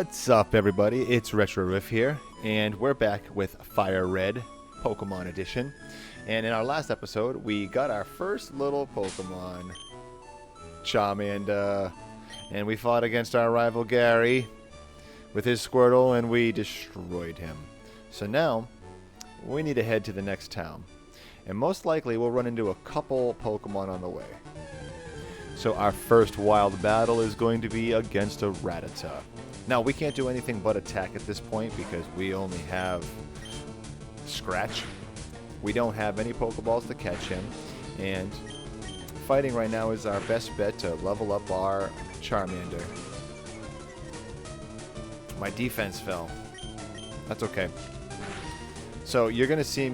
What's up, everybody? It's Retro Riff here, and we're back with Fire Red Pokemon Edition. And in our last episode, we got our first little Pokemon, Charmander, and we fought against our rival Gary with his Squirtle, and we destroyed him. So now, we need to head to the next town, and most likely we'll run into a couple Pokemon on the way. So our first wild battle is going to be against a Rattata. Now, we can't do anything but attack at this point because we only have Scratch. We don't have any Pokeballs to catch him, and fighting right now is our best bet to level up our Charmander. My defense fell. That's okay. So you're going to see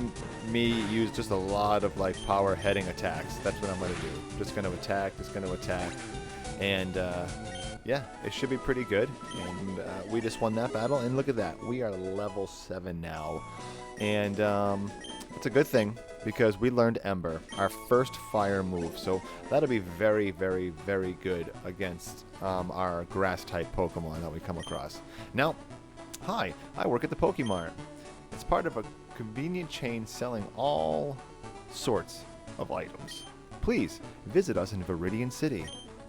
me use just a lot of power heading attacks. That's what I'm going to do. Just going to attack, and yeah, it should be pretty good. And we just won that battle, and look at that. We are level 7 now. And it's a good thing because we learned Ember, our first fire move. So that'll be very, very, very good against our grass-type Pokemon that we come across. Now, hi, I work at the Pokemart. It's part of a convenient chain selling all sorts of items. Please visit us in Viridian City.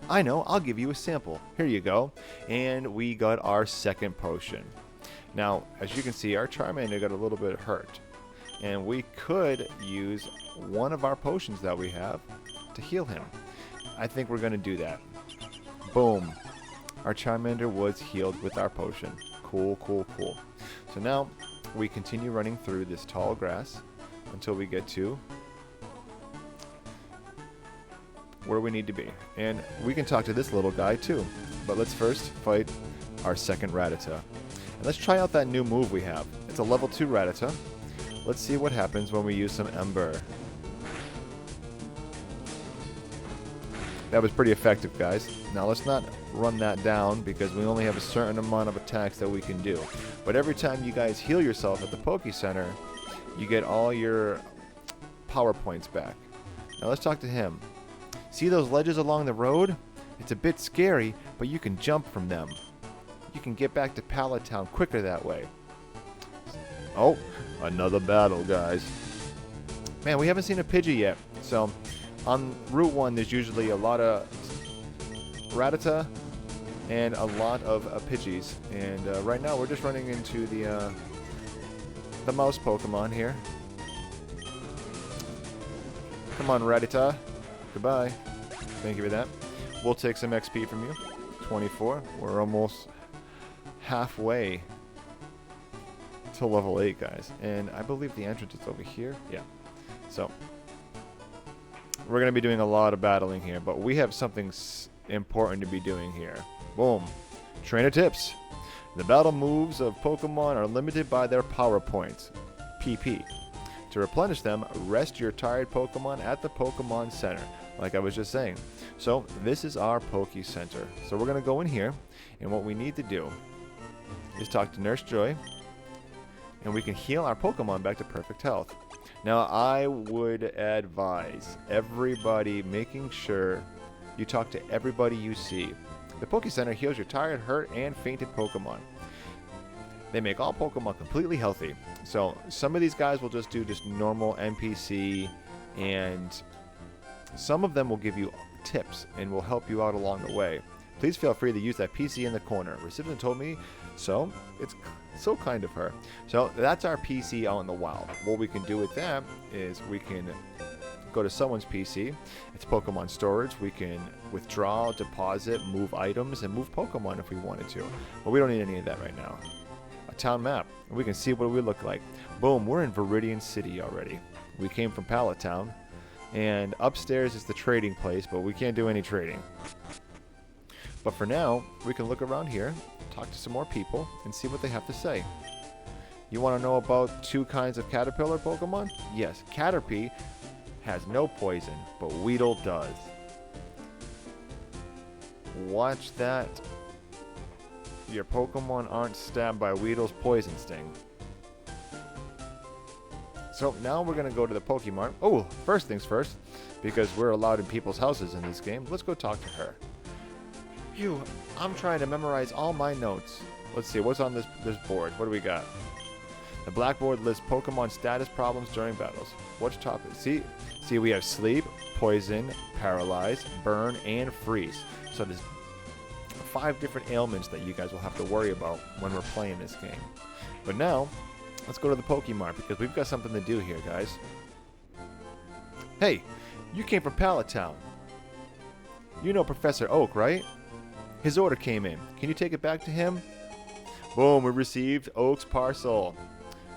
I know, I'll give you a sample. Here you go. And we got our second potion. Now, as you can see, our Charmander got a little bit hurt. And we could use one of our potions that we have to heal him. I think we're going to do that. Boom. Our Charmander was healed with our potion. Cool, cool, cool. So now, we continue running through this tall grass until we get to where we need to be. And we can talk to this little guy too. But let's first fight our second Rattata. And let's try out that new move we have. It's a level 2 Rattata. Let's see what happens when we use some Ember. That was pretty effective, guys. Now let's not run that down because we only have a certain amount of attacks that we can do. But every time you guys heal yourself at the Poke Center, you get all your power points back. Now let's talk to him. See those ledges along the road? It's a bit scary, but you can jump from them. You can get back to Pallet Town quicker that way. Oh, another battle, guys. Man, we haven't seen a Pidgey yet. So, on Route 1, there's usually a lot of Rattata and a lot of Pidgeys. And right now, we're just running into the mouse Pokemon here. Come on, Rattata. Goodbye. Thank you for that. We'll take some XP from you. 24. We're almost halfway to level 8, guys. And I believe the entrance is over here. Yeah. So, we're going to be doing a lot of battling here, but we have something important to be doing here. Boom. Trainer tips. The battle moves of Pokemon are limited by their power points, PP. To replenish them, rest your tired Pokemon at the Pokemon Center, like I was just saying. So this is our Poke Center. So we're going to go in here, and what we need to do is talk to Nurse Joy, and we can heal our Pokemon back to perfect health. Now, I would advise everybody making sure you talk to everybody you see. The Poke Center heals your tired, hurt, and fainted Pokemon. They make all Pokemon completely healthy. So some of these guys will just do normal NPC, and some of them will give you tips and will help you out along the way. Please feel free to use that PC in the corner. Recipient told me so. It's so kind of her. So that's our PC out in the wild. What we can do with that is we can go to someone's PC. It's Pokemon storage. We can withdraw, deposit, move items, and move Pokemon if we wanted to. But we don't need any of that right now. A town map. We can see what we look like. Boom, we're in Viridian City already. We came from Pallet Town. And upstairs is the trading place, but we can't do any trading. But for now, we can look around here, talk to some more people, and see what they have to say. You want to know about 2 kinds of caterpillar Pokemon? Yes, Caterpie has no poison, but Weedle does. Watch that your Pokemon aren't stabbed by Weedle's poison sting. So now we're going to go to the Pokemart. Oh, first things first, because we're allowed in people's houses in this game, let's go talk to her. I'm trying to memorize all my notes. Let's see, what's on this board? What do we got? The blackboard lists Pokemon status problems during battles. What's top? See, we have sleep, poison, paralyze, burn, and freeze. So there's 5 different ailments that you guys will have to worry about when we're playing this game. But now, let's go to the Pokemon because we've got something to do here, guys. Hey, you came from Pallet Town. You know Professor Oak, right? His order came in. Can you take it back to him? Boom, we received Oak's parcel.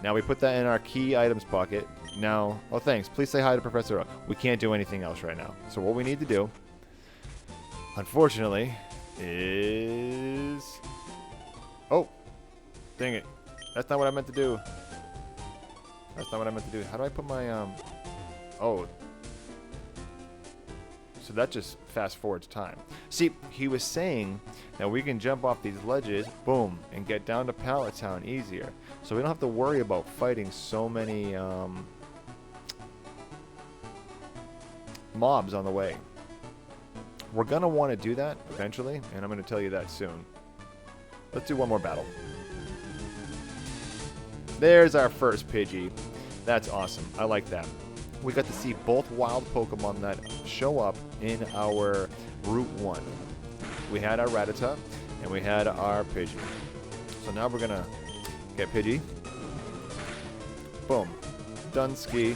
Now we put that in our key items pocket. Now, oh thanks, please say hi to Professor Oak. We can't do anything else right now. So what we need to do, unfortunately, is... Oh, dang it. That's not what I meant to do. That's not what I meant to do. How do I put my, Oh. So that just fast forwards time. See, he was saying that we can jump off these ledges, boom, and get down to Pallet Town easier. So we don't have to worry about fighting so many mobs on the way. We're going to want to do that eventually, and I'm going to tell you that soon. Let's do one more battle. There's our first Pidgey. That's awesome. I like that. We got to see both wild Pokemon that show up in our Route 1. We had our Rattata, and we had our Pidgey. So now we're going to get Pidgey. Boom. Dunsky.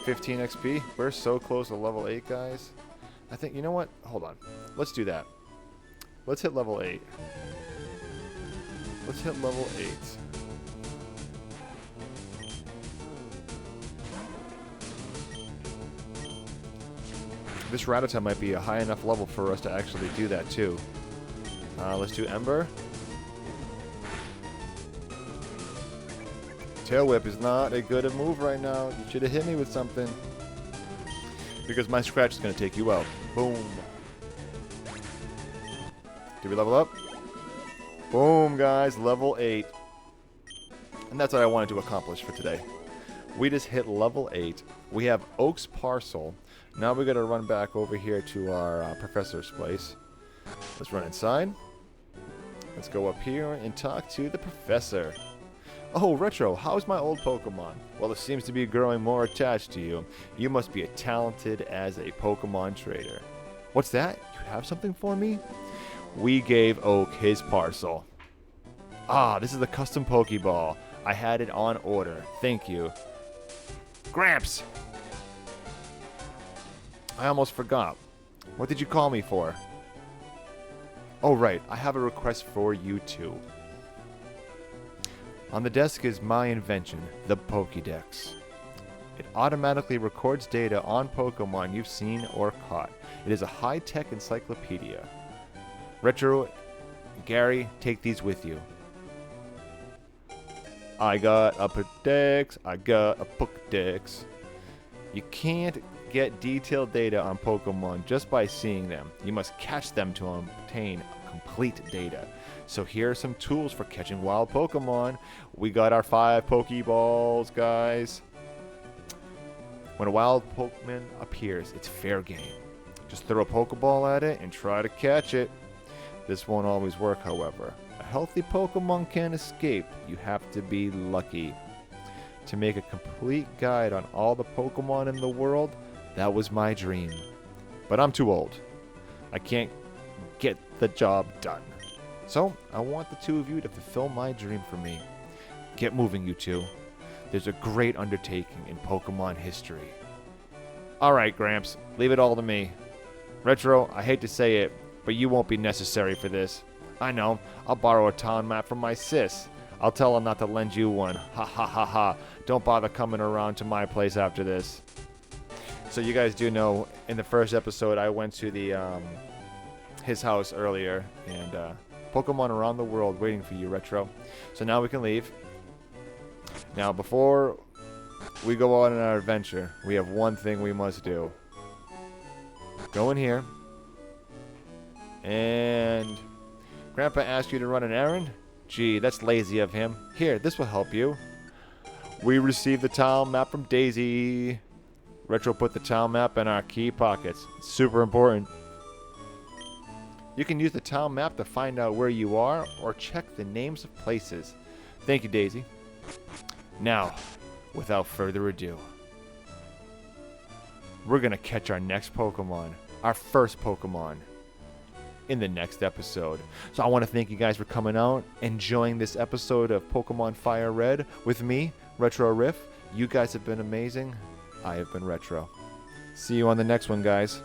15 XP. We're so close to level 8, guys. I think, you know what? Hold on. Let's do that. Let's hit level 8. Let's hit level 8. This Rattata might be a high enough level for us to actually do that too. Let's do Ember. Tail Whip is not a good move right now. You should have hit me with something. Because my Scratch is going to take you out. Boom. Did we level up? Boom, guys. Level 8. And that's what I wanted to accomplish for today. We just hit level 8. We have Oak's Parcel. Now we're going to run back over here to our professor's place. Let's run inside. Let's go up here and talk to the professor. Oh, Retro, how's my old Pokemon? Well, it seems to be growing more attached to you. You must be as talented as a Pokemon trader. What's that? You have something for me? We gave Oak his parcel. Ah, this is the custom Pokeball. I had it on order. Thank you. Gramps! I almost forgot. What did you call me for? Oh, right. I have a request for you too. On the desk is my invention, the Pokédex. It automatically records data on Pokemon you've seen or caught. It is a high-tech encyclopedia. Retro, Gary, take these with you. I got a Pokédex. I got a Pokédex. You can't get detailed data on Pokemon just by seeing them. You must catch them to obtain complete data. So here are some tools for catching wild Pokemon. We got our 5 Pokeballs, guys. When a wild Pokemon appears, it's fair game. Just throw a Pokeball at it and try to catch it. This won't always work, however. A healthy Pokemon can escape. You have to be lucky. To make a complete guide on all the Pokemon in the world, that was my dream. But I'm too old. I can't get the job done. So, I want the two of you to fulfill my dream for me. Get moving, you two. There's a great undertaking in Pokemon history. Alright, Gramps. Leave it all to me. Retro, I hate to say it, but you won't be necessary for this. I know. I'll borrow a town map from my sis. I'll tell her not to lend you one. Ha ha ha ha. Don't bother coming around to my place after this. So you guys do know, in the first episode, I went to the his house earlier, and Pokemon around the world waiting for you, Retro. So now we can leave. Now, before we go on our adventure, we have one thing we must do. Go in here. And Grandpa asked you to run an errand? Gee, that's lazy of him. Here, this will help you. We received the town map from Daisy. Retro put the town map in our key pockets. It's super important. You can use the town map to find out where you are or check the names of places. Thank you, Daisy. Now, without further ado, we're going to catch our next Pokemon, our first Pokemon, in the next episode. So I want to thank you guys for coming out, enjoying this episode of Pokemon Fire Red with me, Retro Riff. You guys have been amazing. I have been Retro. See you on the next one, guys.